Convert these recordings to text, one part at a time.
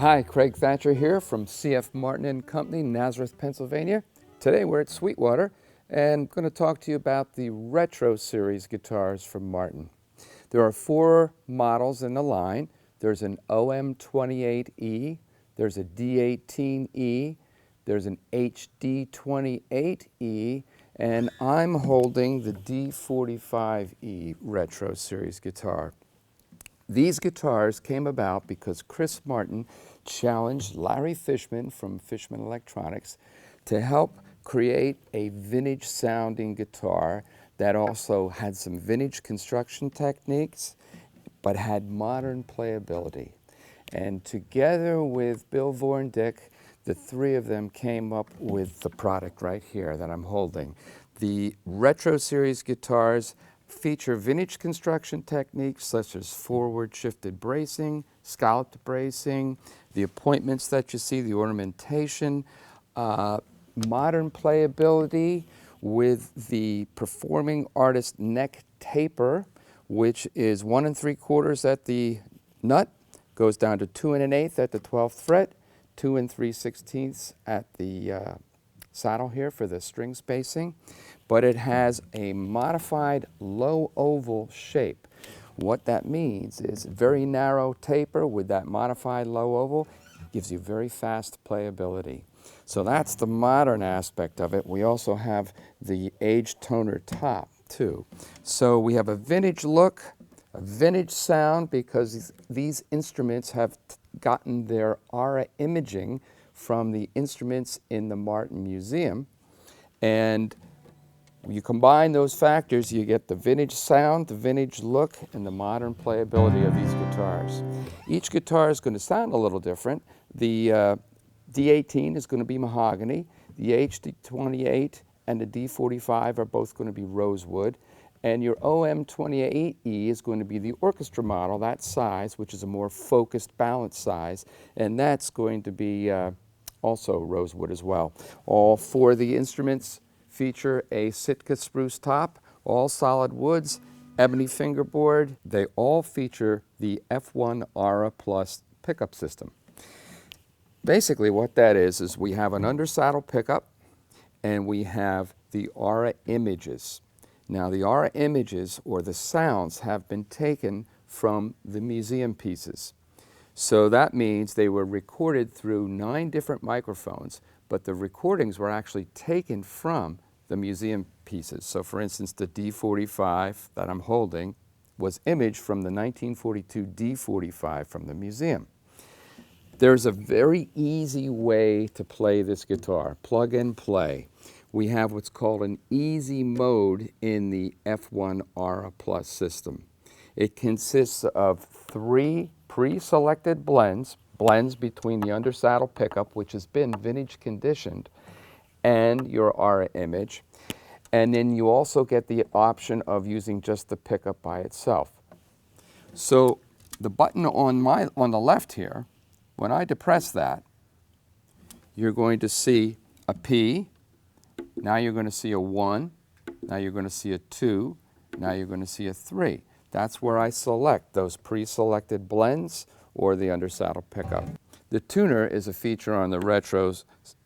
Hi, Craig Thatcher here from C.F. Martin & Company, Nazareth, Pennsylvania. Today we're at Sweetwater and I'm going to talk to you about the Retro series guitars from Martin. There are 4 models in the line. There's an OM-28E, there's a D-18E, there's an HD-28E, and I'm holding the D-45E Retro series guitar. These guitars came about because Chris Martin challenged Larry Fishman from Fishman Electronics to help create a vintage sounding guitar that also had some vintage construction techniques but had modern playability. And together with Bill Vorndick, the 3 of them came up with the product right here that I'm holding. The Retro series guitars feature vintage construction techniques such as forward shifted bracing, scalloped bracing, the appointments that you see, the ornamentation, modern playability with the performing artist neck taper, which is 1 3/4 at the nut, goes down to 2 1/8 at the 12th fret, 2 3/16 at the saddle here for the string spacing, but it has a modified low oval shape. What that means is very narrow taper with that modified low oval gives you very fast playability. So that's the modern aspect of it. We also have the aged toner top too. So we have a vintage look, a vintage sound, because these instruments have gotten their aura imaging from the instruments in the Martin Museum, and you combine those factors, you get the vintage sound, the vintage look, and the modern playability of these guitars. Each guitar is going to sound a little different. The D18 is going to be mahogany, the HD-28 and the D-45 are both going to be rosewood, and your OM-28E is going to be the orchestra model, that size, which is a more focused, balanced size, and that's going to be also rosewood as well. All 4 of the instruments feature a Sitka spruce top, all solid woods, ebony fingerboard. They all feature the F1 Aura Plus pickup system. Basically what that is we have an undersaddle pickup and we have the Aura images. Now the Aura images, or the sounds, have been taken from the museum pieces. So that means they were recorded through 9 different microphones, but the recordings were actually taken from the museum pieces. So for instance, the D-45 that I'm holding was imaged from the 1942 D-45 from the museum. There's a very easy way to play this guitar, plug and play. We have what's called an easy mode in the F1 Aura Plus system. It consists of 3 pre-selected blends between the undersaddle pickup, which has been vintage conditioned, and your Aura image. And then you also get the option of using just the pickup by itself. So the button on the left here, when I depress that, you're going to see a P, now you're going to see a 1, now you're going to see a 2, now you're going to see a 3. That's where I select those pre-selected blends or the undersaddle pickup. The tuner is a feature on the Retro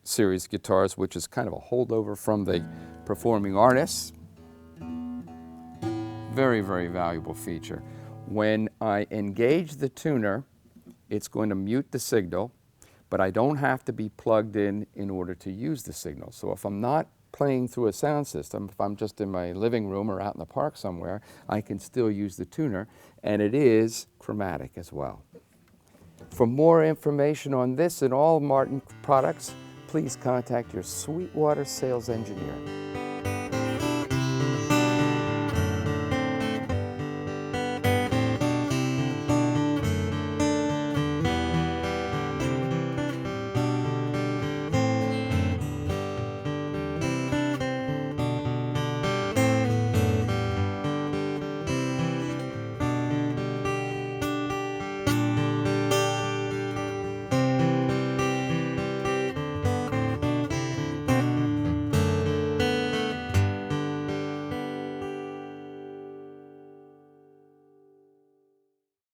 series guitars, which is kind of a holdover from the performing artists. Very, very valuable feature. When I engage the tuner, it's going to mute the signal, but I don't have to be plugged in order to use the signal. So if I'm not playing through a sound system, if I'm just in my living room or out in the park somewhere, I can still use the tuner, and it is chromatic as well. For more information on this and all Martin products, please contact your Sweetwater sales engineer.